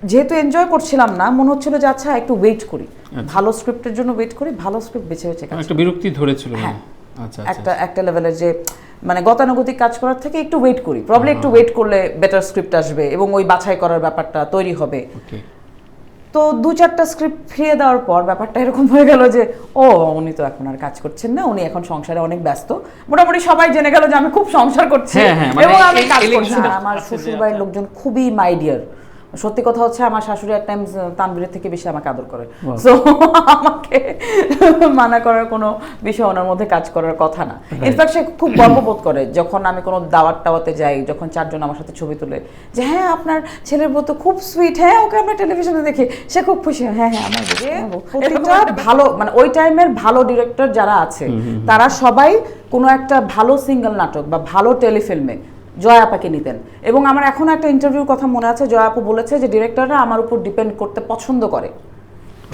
যেহেতু এনজয় করছিলাম না, মনে হচ্ছিল যে আচ্ছা একটু ওয়েট করি, ভালো স্ক্রিপ্টের জন্য ওয়েট করি, ভালো স্ক্রিপ্ট বেছে বেছে কাজ। একটা বিরক্তি ধরেছিল। হ্যাঁ, আচ্ছা, একটা লেভেলের যে মানে গতানুগতিক কাজ করার থেকে একটু ওয়েট করি, প্রবলি একটু ওয়েট করলে বেটার স্ক্রিপ্ট আসবে এবং ওই বাছাই করার ব্যাপারটা তৈরি হবে। তো 2-4টা স্ক্রিপ্ট ফিরিয়ে দেওয়ার পর ব্যাপারটা এরকম হয়ে গেল যে ও উনি তো এখন আর কাজ করছেন না, উনি এখন সংসারে অনেক ব্যস্ত। মোটামুটি সবাই জেনে গেল যে আমি খুব সংসার করছি এবং আমি কাজ করছি না। আমার শ্বশুরবাড়ির লোকজন খুবই মাই ডিয়ার। সত্যি কথা হচ্ছে আমার শাশুড়ি এক টাইম তানভীরের থেকে বেশি আমাকে আদর করে, সো আমাকে মানা করার কোনো বিষয় ওনার মধ্যে কাজ করার কথা না। ইনফ্যাক্ট সে খুব গর্ববোধ করে যখন আমি কোনো দাওয়াত টাওয়াতে যাই, যখন 4 জন আমার সাথে ছবি তুলে যে হ্যাঁ আপনার ছেলের বউ তো খুব সুইট, হ্যাঁ ওকে আমরা টেলিভিশনে দেখি, সে খুব খুশি। হ্যাঁ হ্যাঁ আমার প্রতিটা ভালো মানে ওই টাইমের ভালো ডিরেক্টর যারা আছে তারা সবাই কোনো একটা ভালো সিঙ্গেল নাটক বা ভালো টেলিফিল্মে জয়া আপাকে নিতেন। এবং আমার এখনো একটা ইন্টারভিউর কথা মনে আছে, জয়া আপু বলেছে যে ডিরেক্টররা আমার উপর ডিপেন্ড করতে পছন্দ করে,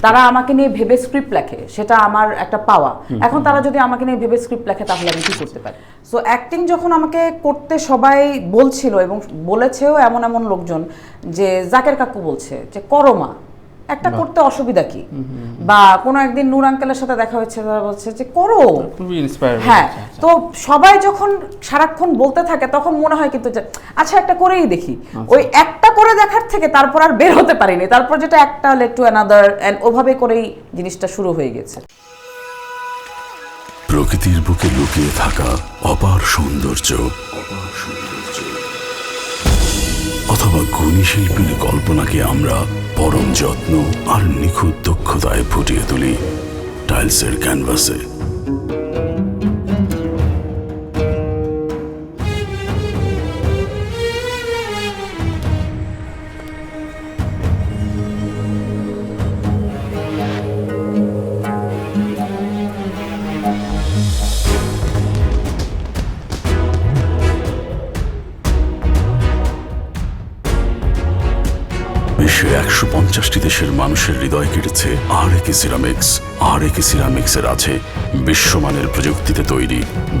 তারা আমাকে নিয়ে ভেবে স্ক্রিপ্ট লেখে, সেটা আমার একটা পাওয়া। এখন তারা যদি আমাকে নিয়ে ভেবে স্ক্রিপ্ট লেখে তাহলে আমি কি করতে পারি? সো অ্যাক্টিং যখন আমাকে করতে সবাই বলছিল এবং বলেছেও এমন এমন লোকজন যে জাকের কাকু বলছে যে করো মা, একটা করতে অসুবিধা কি, বা কোনো একদিন নূর আঙ্কেলের সাথে দেখা হচ্ছে, তারা বলছে যে করো। হ্যাঁ, তো সবাই যখন সারাক্ষণ বলতে থাকে তখন মনে হয় কিন্তু যে আচ্ছা একটা করেই দেখি। ওই একটা করে দেখার থেকে তারপর আর বের হতে পারিনি, তারপর যেটা একটা লেড টু অ্যানাদার, এন্ড ওভাবে করেই জিনিসটা শুরু হয়ে গেছে। প্রকৃতির বুকে লুকিয়ে থাকা অপার সৌন্দর্য, অথবা গুণী শিল্পীর কল্পনাকে আমরা পরম যত্ন আর নিখুঁত দক্ষতায় ফুটিয়ে তুলি টাইলসের ক্যানভাসে। বিশ্বের 150টি দেশের মানুষের হৃদয় কেটেছে আরএকে সিরামিক্স। আরএকে সিরামিক্সের আছে বিশ্বমানের প্রযুক্তিতে তৈরি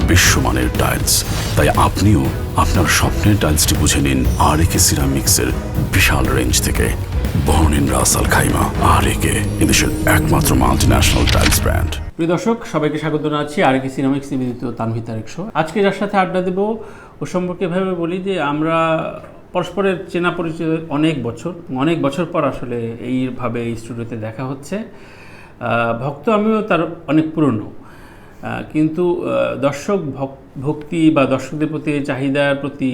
বিশ্বমানের টাইলস। তাই আপনিও আপনার স্বপ্নের টাইলসটি বুঝে নিন আরএকে সিরামিক্সের বিশাল রেঞ্জ থেকে। Born in Ras Al Khaimah. RAK এদেশের একমাত্র মাল্টিন্যাশনাল টাইলস ব্র্যান্ড। প্রিয় দর্শক, সবাইকে স্বাগত জানাচ্ছি আরএকে সিরামিক্স নিবেদিত তানভীর তারেক শো। আজকে যার সাথে আড্ডা দেব ও সম্পর্কে ভেবে বলি যে আমরা পরস্পরের চেনা পরিচয় অনেক বছর পর আসলে এইভাবে এই স্টুডিওতে দেখা হচ্ছে। ভক্ত আমিও তার অনেক পুরনো, কিন্তু দর্শক ভক্তি বা দর্শকদের প্রতি চাহিদার প্রতি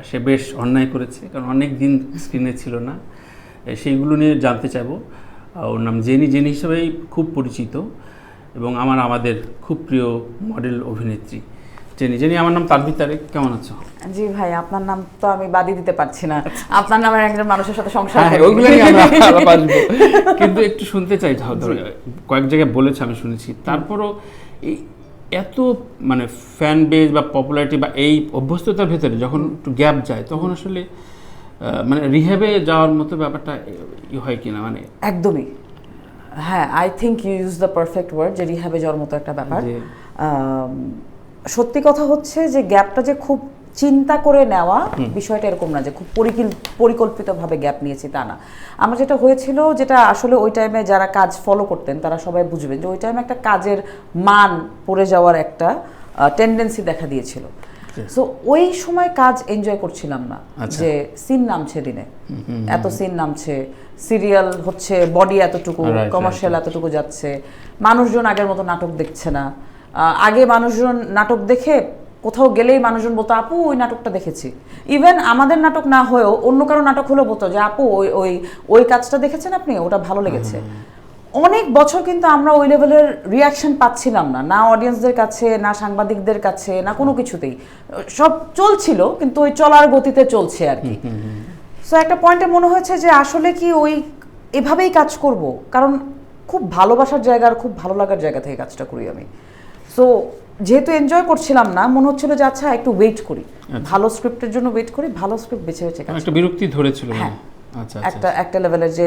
সে বেশ অন্যায় করেছে, কারণ অনেক দিন স্ক্রিনে ছিল না। সেইগুলো নিয়ে জানতে চাইবো। ওর নাম জেনি হিসেবেই খুব পরিচিত এবং আমাদের খুব প্রিয় মডেল অভিনেত্রী জেনি। আমার নাম তানভীর তারেক। কেমন আছো? জি ভাই, আপনার নাম তো আমি বাদই দিতে পারছি না, আপনার নামের একজন মানুষের সাথে সংসার ওইগুলো নিয়ে আমরা আলাপ আসবো, কিন্তু একটু শুনতে চাই। কয়েক জায়গায় বলেছে আমি শুনেছি, তারপরও এই এত মানে ফ্যান বেজ বা পপুলারিটি বা এই অভ্যস্ততার ভেতরে যখন একটু গ্যাপ যায় তখন আসলে মানে রিহ্যাবে যাওয়ার মতো ব্যাপারটা হয় কিনা, মানে একদমই। হ্যাঁ, I think you use the perfect word, যে রিহ্যাবে যাওয়ার মতো একটা ব্যাপার। সত্যি কথা হচ্ছে যে গ্যাপটা যে খুব চিন্তা করে নেওয়া বিষয়টা এরকম না যে খুব পরিকল্পিতভাবে গ্যাপ নিয়েছি, তা না। আমার যেটা হয়েছিল, যেটা আসলে ওই টাইমে যারা কাজ ফলো করতেন তারা সবাই বুঝবেন যে ওই টাইমে একটা কাজের মান পড়ে যাওয়ার একটা টেন্ডেন্সি দেখা দিয়েছিল। সো ওই সময় কাজ এনজয় করছিলাম না, যে সিন নামছে দিনে, এত সিন নামছে, সিরিয়াল হচ্ছে, বডি এতটুকু, কমার্শিয়াল এতটুকু যাচ্ছে, মানুষজন আগের মতো নাটক দেখছে না। আগে মানুষজন নাটক দেখে কোথাও গেলেই মানুষজন বলতো আপু ওই নাটকটা দেখেছি। ইভেন আমাদের নাটক না হয়েও অন্য কারো নাটক হলেও বলতো যে আপু ওই কাজটা দেখেছেন আপনি, ওটা ভালো লেগেছে। অনেক বছর কিন্তু আমরা ওই লেভেলের রিয়াকশন পাচ্ছিলাম না অডিয়েন্সদের কাছে, না সাংবাদিকদের কাছে, না কোনো কিছুতেই। সব চলছিল কিন্তু ওই চলার গতিতে চলছে আর কি। সো একটা পয়েন্টে মনে হয়েছে যে আসলে কি এভাবেই কাজ করব, কারণ খুব ভালোবাসার জায়গা আর খুব ভালো লাগার জায়গা থেকে কাজটা করি আমি। সো যেহেতু এনজয় করছিলাম না, মনে হচ্ছিল যে আচ্ছা একটু ওয়েট করি, ভালো স্ক্রিপ্টের জন্য ওয়েট করি, ভালো স্ক্রিপ্ট বেছে বেছে কাজ। একটা বিরক্তি ধরেছিল। হ্যাঁ, একটা লেভেলের যে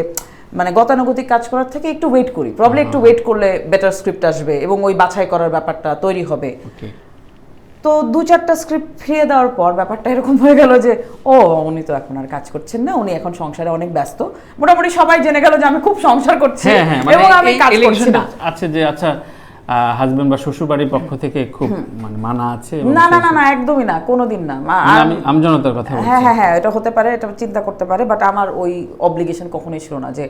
মানে গতানুগতিক কাজ করার থেকে একটু ওয়েট করি, প্রবলি একটু ওয়েট করলে বেটার স্ক্রিপ্ট আসবে এবং ওই বাছাই করার ব্যাপারটা তৈরি হবে। তো 2-4টা স্ক্রিপ্ট ফিরিয়ে দেওয়ার পর ব্যাপারটা এরকম হয়ে গেল যে ও উনি তো এখন আর কাজ করছেন না, উনি এখন সংসারে অনেক ব্যস্ত, মোটামুটি সবাই জেনে গেল যে আমি খুব সংসার করছি এবং আমি কাজ করছি না। আছে যে আচ্ছা হাজবেন্ড বা শ্বশুর বাড়ির পক্ষ থেকে খুব মানে মানা আছে? না না না না, একদমই না, কোনোদিন না। আমি আমজনতার কথা বলছি। হ্যাঁ হ্যাঁ হ্যাঁ, এটা হতে পারে, এটা চিন্তা করতে পারে, বাট আমার ওই অব্লিগেশন কখনোই ছিল না যে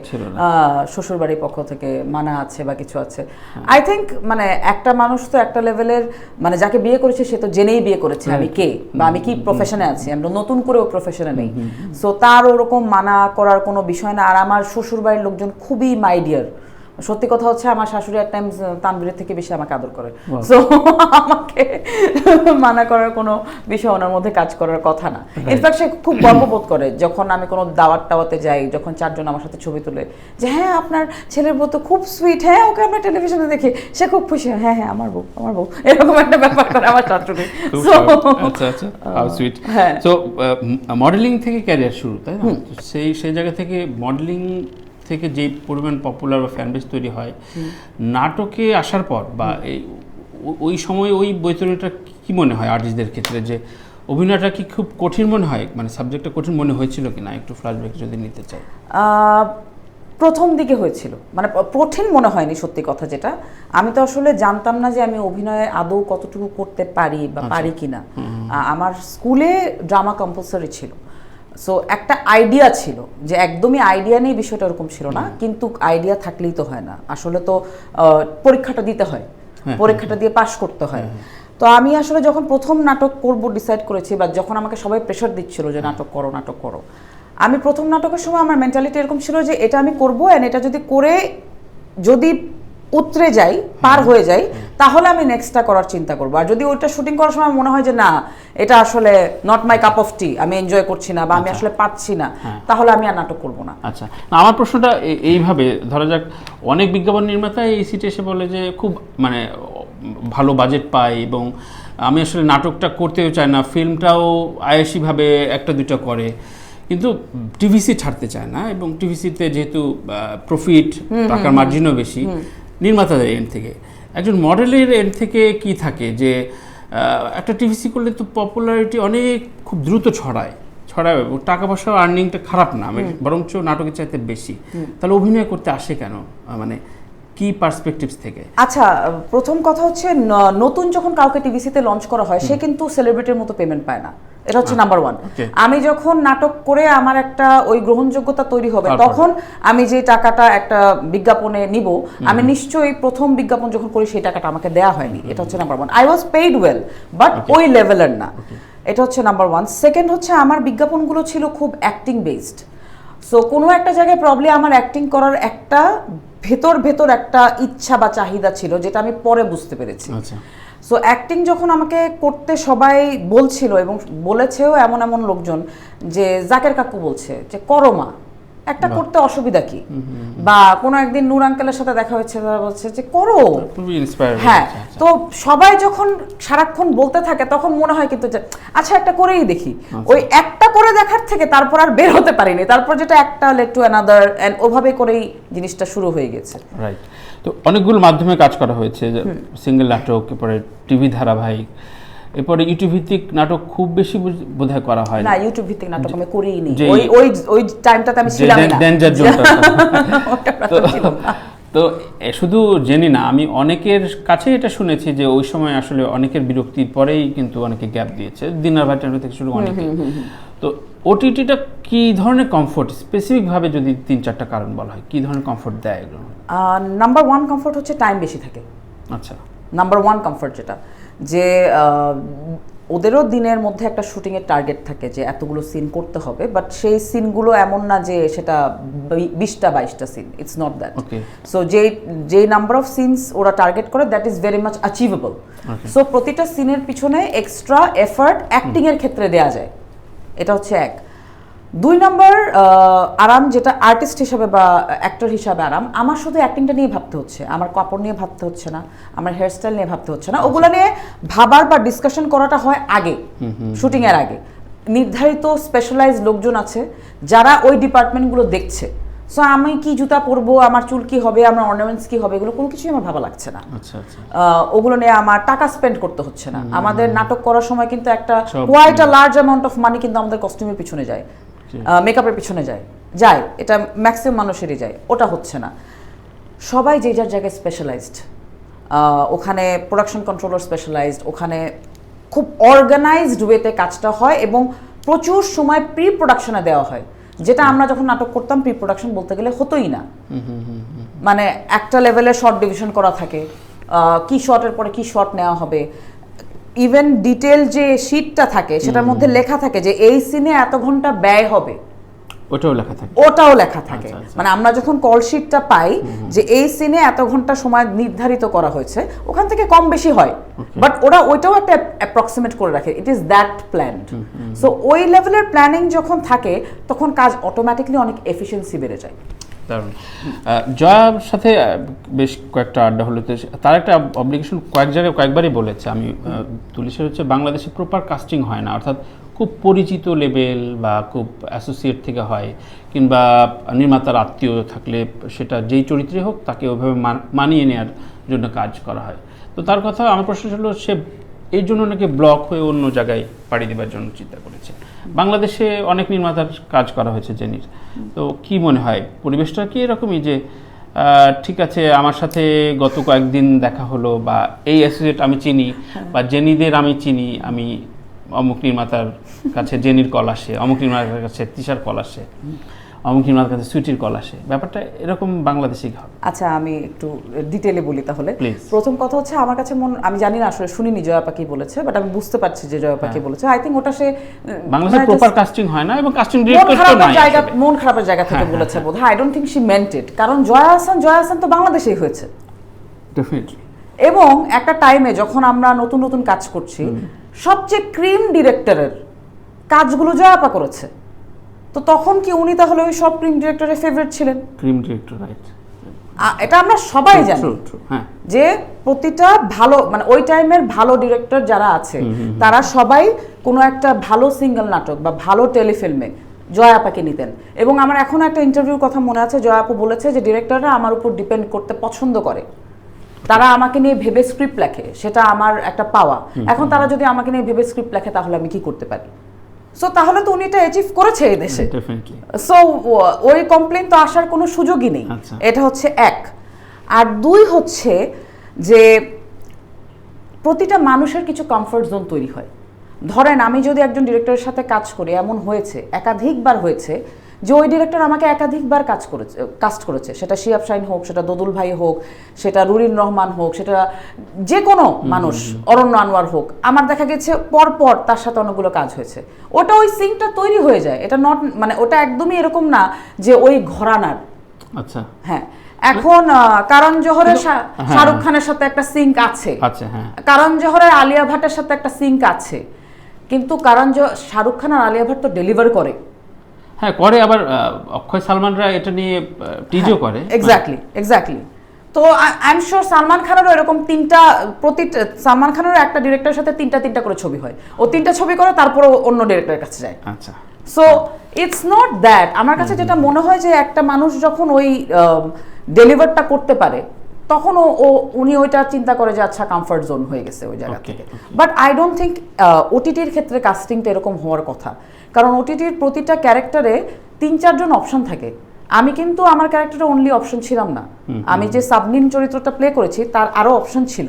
শ্বশুর বাড়ির পক্ষ থেকে মানা আছে বা কিছু আছে। আই থিঙ্ক মানে একটা মানুষ তো একটা লেভেলের, মানে যাকে বিয়ে করেছে সে তো জেনেই বিয়ে করেছে আমি কে বা আমি কি প্রফেশনে আছি, আমরা নতুন করে ও প্রফেশনে নেই, সো তার ওরকম মানা করার কোনো বিষয় না। আর আমার শ্বশুর বাড়ির লোকজন খুবই মাই ডিয়ার। সত্যি কথা হচ্ছে আমার শাশুড়ি এক টাইম তানভীরের থেকে বেশি আমাকে আদর করে, সো আমাকে মানা করার কোনো বিষয় ওনার মধ্যে কাজ করার কথা না। ইনফ্যাক্ট সে খুব গর্ববোধ করে যখন আমি কোনো দাওয়াত টাওয়াতে যাই, যখন 4 জন আমার সাথে ছবি তুলে যে হ্যাঁ আপনার ছেলের বউ তো খুব সুইট, হ্যাঁ ওকে আমরা টেলিভিশনে দেখি, সে খুব খুশি, হ্যাঁ হ্যাঁ আমার বউ আমার বউ, এরকম একটা ব্যাপার করে আমার শাশুড়ি। আচ্ছা আচ্ছা, হাউ সুইট। সো মডেলিং থেকে ক্যারিয়ার শুরু, তাই না? সেই জায়গা থেকে মডেলিং থেকে যে পরিমাণ পপুলার বা ফ্যান বেস তৈরি হয়, নাটকে আসার পর বা ওই সময় ওই বৈতরণীটা কি মনে হয় আর্টিস্টদের ক্ষেত্রে, যে অভিনয়টা কি খুব কঠিন মনে হয়, মানে সাবজেক্টটা কঠিন মনে হয়েছিল কিনা, একটু ফ্ল্যাশব্যাক যদি নিতে চাই। প্রথম দিকে হয়েছিল, মানে কঠিন মনে হয়নি, সত্যি কথা যেটা। আমি তো আসলে জানতাম না যে আমি অভিনয়ে আদৌ কতটুকু করতে পারি বা পারি কিনা। আমার স্কুলে ড্রামা কম্পালসারি ছিল, সো একটা আইডিয়া ছিল, যে একদমই আইডিয়া নেই বিষয়টা ওরকম ছিল না, কিন্তু আইডিয়া থাকলেই তো হয় না, আসলে তো পরীক্ষাটা দিতে হয়, পরীক্ষাটা দিয়ে পাশ করতে হয়। তো আমি আসলে যখন প্রথম নাটক করব ডিসাইড করেছি, বা যখন আমাকে সবাই প্রেশার দিচ্ছিল যে নাটক করো নাটক করো, আমি প্রথম নাটকের সময় আমার মেন্টালিটি এরকম ছিল যে এটা আমি করবো, এন্ড এটা যদি করে যদি উতরে যাই, পার হয়ে যাই, তাহলে আমি নেক্সটটা করার চিন্তা করবো। আর যদি ওইটা শুটিং করার সময় মনে হয় যে না এটা আসলে নট মাই কাপ অফ টি, আমি এনজয় করছি না বা আমি আসলে পাচ্ছি না, তাহলে আমি আর নাটক করবো না। আচ্ছা, আমার প্রশ্নটা এইভাবে, ধরা যাক অনেক বিজ্ঞাপন নির্মাতা এই সিটে এসে বলে যে খুব মানে ভালো বাজেট পাই এবং আমি আসলে নাটকটা করতেও চাই না, ফিল্মটাও আয়েসিভাবে 1-2টা করে, কিন্তু টিভিসি ছাড়তে চায় না, এবং টিভিসিতে যেহেতু প্রফিট, টাকার মার্জিনও বেশি নির্মাতাদের এন্ড থেকে। একজন মডেলের এন্ড থেকে কি থাকে যে একটা টিভিসি করলে তো পপুলারিটি অনেক খুব দ্রুত ছড়ায়, টাকা পয়সা আর্নিংটা খারাপ না, বরঞ্চ নাটকের চাইতে বেশি, তাহলে অভিনয় করতে আসে কেন, মানে কি পার্সপেক্টিভস থেকে? আচ্ছা, প্রথম কথা হচ্ছে নতুন যখন কাউকে টিভিসিতে লঞ্চ করা হয় সে কিন্তু সেলিব্রিটির মতো পেমেন্ট পায় না, এটা হচ্ছে নাম্বার 1। আমি যখন নাটক করে আমার একটা ওই গ্রহণযোগ্যতা তৈরি হবে, তখন আমি যে টাকাটা একটা বিজ্ঞাপনে নিব, আমি নিশ্চয়ই প্রথম বিজ্ঞাপন যখন করি সেই টাকাটা আমাকে দেয়া হয়নি, এটা হচ্ছে number 1। I was paid well, but ওই লেভেলের না, এটা হচ্ছে নাম্বার 1। সেকেন্ড হচ্ছে আমার বিজ্ঞাপনগুলো ছিল খুব অ্যাক্টিং বেসড, সো কোনো একটা জায়গায় প্রবলেম আমার অ্যাক্টিং করার একটা ভেতর একটা ইচ্ছা বা চাহিদা ছিল, যেটা আমি পরে বুঝতে পেরেছি। সো অ্যাক্টিং যখন আমাকে করতে সবাই বলছিল এবং বলেছেও এমন লোকজন, যে জাকের কাকু বলছে যে করো মা, একটা করতে অসুবিধা কি, বা কোনো একদিন নূর আঙ্কেলের সাথে দেখা হচ্ছে, তারা বলছে যে করো। হ্যাঁ, তো সবাই যখন সারাক্ষণ বলতে থাকে তখন মনে হয় কিন্তু যে আচ্ছা একটা করেই দেখি, ওই একটা করে দেখার থেকে তারপর আর বের হতে পারিনি, তারপর যেটা একটা লেড টু অ্যানাদার, এন্ড ওভাবে করেই জিনিসটা শুরু হয়ে গেছে। রাইট। তো অনেকগুলো মাধ্যমে কাজ করা হয়েছে, সিঙ্গেল নাটক, এরপরে টিভি ধারাবাহিক, এরপরে ইউটিউব ভিত্তিক নাটক খুব বেশি বোধহয় করা হয় না। ইউটিউব ভিত্তিক নাটক আমি করিনি, ওই টাইমটাতে আমি ছিলাম না। তো শুধু জেনি না, আমি অনেকের কাছে এটা শুনেছি যে ওই সময় আসলে অনেকের বিরক্তির পরেই কিন্তু অনেকে গ্যাপ দিয়েছে, দিনার ভাই চ্যানেল থেকে শুরু অনেকে। তো ওটিটিটা কি ধরনের কমফোর্ট, স্পেসিফিকভাবে যদি 3-4টা কারণ বলা হয়, কি ধরনের কমফোর্ট দেয় এগুলো? নাম্বার 1 কমফোর্ট হচ্ছে টাইম বেশি থাকে। আচ্ছা, নাম্বার 1 কমফোর্ট যেটা, যে ওদেরও দিনের মধ্যে একটা শুটিংয়ের টার্গেট থাকে যে এতগুলো সিন করতে হবে, বাট সেই সিনগুলো এমন না যে সেটা 20টা-22টা scene, it's not that. So যে নাম্বার অফ সিনস ওরা টার্গেট করে, that is very much achievable. সো প্রতিটা সিনের পিছনে এক্সট্রা এফার্ট অ্যাক্টিংয়ের ক্ষেত্রে দেওয়া যায়, এটা হচ্ছে 1। 2 নম্বর আরাম, যেটা আর্টিস্ট হিসাবে বা অ্যাক্টর হিসাবে আরাম, আমার শুধু অ্যাক্টিংটা নিয়ে ভাবতে হচ্ছে, আমার কাপড় নিয়ে ভাবতে হচ্ছে না, আমার হেয়ারস্টাইল নিয়ে ভাবতে হচ্ছে না, ওগুলো নিয়ে ভাবার বা ডিসকাশন করাটা হয় আগে, শুটিং এর আগে। নির্ধারিত স্পেশালাইজড লোকজন আছে যারা ওই ডিপার্টমেন্টগুলো দেখছে, সো আমি কি জুতা পরবো, আমার চুল কি হবে, আমার অর্নামেন্টস কি হবে, এগুলো কোনো কিছুই আমার ভাবা লাগছে না। আচ্ছা আচ্ছা। ওগুলো নিয়ে আমার টাকা স্পেন্ড করতে হচ্ছে না। আমাদের নাটক করার সময় কিন্তু একটা সব quite a large amount of money কিন্তু আমাদের কস্টিউমের পিছনে যায়, মেকআপের পিছনে যায়, এটা ম্যাক্সিমাম মানুষেরই যায়, ওটা হচ্ছে না। সবাই যে যার জায়গায় স্পেশালাইজড, ওখানে প্রোডাকশন কন্ট্রোলার স্পেশালাইজড, ওখানে খুব অর্গানাইজড ওয়েতে কাজটা হয় এবং প্রচুর সময় প্রি প্রোডাকশনে দেওয়া হয়, যেটা আমরা যখন নাটক করতাম প্রি প্রোডাকশন বলতে গেলে হতোই না। মানে একটা লেভেলে শর্ট ডিভিশন করা থাকে, কি শর্টের পরে কি শর্ট নেওয়া হবে, ইভেন ডিটেল যে শিটটা থাকে সেটার মধ্যে লেখা থাকে যে এই সিনে এত ঘন্টা ব্যয় হবে, ওটাও লেখা থাকে। আচ্ছা। মানে আমরা যখন কল শিটটা পাই যে এই সিনে এত ঘন্টা সময় নির্ধারিত করা হয়েছে, ওখান থেকে কম বেশি হয়, বাট ওইটাও একটা অ্যাপ্রক্সিমেট করে রাখে, it is that planned. So ওই লেভেলের প্ল্যানিং যখন থাকে তখন কাজ অটোমেটিকলি অনেক এফিসিয়েন্সি বেড়ে যায়। দারুণ। জয়ার সাথে বেশ কয়েকটা আড্ডা হলো, তার একটা অবলিগেশন কয়েক জায়গায় কয়েকবারই বলেছে, আমি তুলিশের হচ্ছে বাংলাদেশে প্রপার কাস্টিং হয় না, অর্থাৎ খুব পরিচিত লেভেল বা খুব অ্যাসোসিয়েট থেকে হয়, কিংবা নির্মাতার আত্মীয় থাকলে সেটা যেই চরিত্রে হোক তাকে ওইভাবে মানিয়ে নেওয়ার জন্য কাজ করা হয়। তো তার কথা, আমার প্রশ্ন ছিল সে এই জন্য নাকি ব্লক হয়ে অন্য জায়গায় পাড়ি দেওয়ার জন্য চিন্তা করেছে। বাংলাদেশে অনেক নির্মাতার কাজ করা হয়েছে জেনির, তো কি মনে হয় পরিবেশটা কি এরকমই যে ঠিক আছে আমার সাথে গত কয়েকদিন দেখা হলো, বা এই অ্যাসোসিয়েট আমি চিনি, বা জেনিদের আমি চিনি, আমি অমুক নির্মাতার কাছে জেনির কল আসে, অমুক নির্মাতার কাছে তিশার কল আসে, অমুক নির্মাতার কাছে সুইটির কল আসে, ব্যাপারটা এরকম বাংলাদেশেই হবে? আচ্ছা, আমি একটু ডিটেলে বলি তাহলে। Please. প্রথম কথা হচ্ছে, আমার কাছে আমি জানি না আসলে, শুনিনি জয়াপা কি বলেছে, বাট আমি বুঝতে পারছি যে জয়াপা কি বলেছে। আই থিঙ্ক ওটা সে বাংলাদেশে প্রপার কাস্টিং হয় না এবং কাস্টিং ডিরেক্টর মন খারাপের জায়গা থেকে বলেছে বোধহয়। I don't think she meant it, কারণ জয়া আহসান তো বাংলাদেশেই হয়েছে। ডেফিনেটলি। এবং একটা টাইমে যখন আমরা নতুন নতুন কাজ করছি, সবচেয়ে ক্রিম ডিরেক্টরের কাজগুলো জয়াপা করেছে, তো তখন কি উনি তাহলে ওই সব ক্রিম ডিরেক্টরের ফেভারিট ছিলেন? Cream director, right. এটা আমরা সবাই জানি যে প্রতিটা ভালো, মানে ওই টাইমের ভালো ডিরেক্টর যারা আছে তারা সবাই কোনো একটা ভালো সিঙ্গেল নাটক বা ভালো টেলিফিল্মে জয়াপাকে নিতেন। এবং আমার এখনো একটা ইন্টারভিউর কথা মনে আছে, জয়াপা বলেছে যে ডিরেক্টররা আমার উপর ডিপেন্ড করতে পছন্দ করে, তারা আমাকে নিয়ে ভেবে স্ক্রিপ্ট লেখে, সেটা আমার একটা পাওয়া। এখন তারা যদি আমাকে নিয়ে ভেবে স্ক্রিপ্ট লেখে তাহলে আমি কি করতে পারি? সো তাহলে তো উনি এটা অ্যাচিভ করেছে এই দেশে। সো ওই কমপ্লেন তো আসার কোনো সুযোগই নেই। এটা হচ্ছে এক। আর দুই হচ্ছে যে প্রতিটা মানুষের কিছু কমফর্ট জোন তৈরি হয়। ধরেন আমি যদি একজন ডিরেক্টরের সাথে কাজ করি, এমন হয়েছে, একাধিকবার হয়েছে যে ওই ডিরেক্টর আমাকে একাধিকবার কাস্ট করেছে, সেটা শিয়াব শাহিন হোক, সেটা দোদুল ভাই হোক, সেটা রুরিন রহমান হোক, সেটা যে কোনো মানুষ, অরণ্য আনোয়ার হোক, আমার দেখা গেছে পরপর তার সাথে অনেকগুলো কাজ হয়েছে। ওটা ওই সিঙ্কটা তৈরি হয়ে যায়, এটা নট, মানে ওটা একদমই এরকম না যে ওই ঘরানার। আচ্ছা, হ্যাঁ। এখন কারণ জোহরের শাহরুখ খানের সাথে একটা সিঙ্ক আছে, কারণ জোহরের আলিয়া ভাটের সাথে একটা সিঙ্ক আছে, কিন্তু শাহরুখ খান আর আলিয়া ভাট তো ডেলিভার করে। হ্যাঁ, করে। আবার অক্ষয় সালমানরা এটা নিয়ে টিজও করে। এক্স্যাক্টলি। তো আই এম শিওর সালমান খানেরও এরকম সালমান খানেরও একটা ডিরেক্টরের সাথে তিনটা করে ছবি হয়, ও তিনটা ছবি করে তারপর অন্য ডিরেক্টরের কাছে যায়। আচ্ছা। So it's not that. আমার কাছে যেটা মনে হয় যে একটা মানুষ যখন ওই ডেলিভারটা করতে পারে, তখন উনি ওইটা চিন্তা করে যে আচ্ছা কমফর্ট জোন হয়ে গেছে ওই জায়গা থেকে। বাট আই ডোন্ট থিঙ্ক ওটিটির ক্ষেত্রে কাস্টিংটা এরকম হওয়ার কথা, কারণ ওটিটির প্রতিটা ক্যারেক্টারে 3-4 জন অপশন থাকে। আমি কিন্তু আমার ক্যারেক্টারে অনলি অপশন ছিলাম না, আমি যে সাবনিন চরিত্রটা প্লে করেছি তার আরো অপশন ছিল।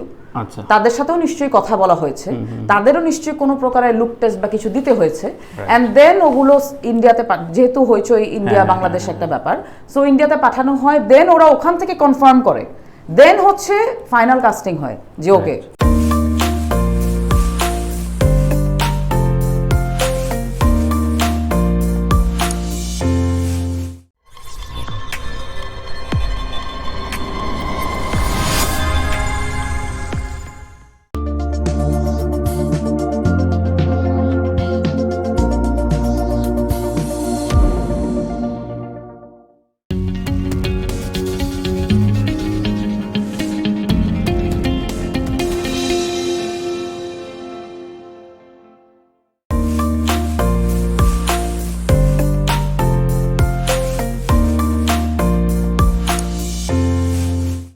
তাদের সাথেও নিশ্চয়ই কথা বলা হয়েছে, তাদেরও নিশ্চয়ই কোনো প্রকারের লুক টেস্ট বা কিছু দিতে হয়েছে, অ্যান্ড দেন ওগুলো ইন্ডিয়াতে, যেহেতু হইচই ইন্ডিয়া বাংলাদেশ একটা ব্যাপার, সো ইন্ডিয়াতে পাঠানো হয়, দেন ওরা ওখান থেকে কনফার্ম করে, দেন হচ্ছে ফাইনাল কাস্টিং হয় যে ওকে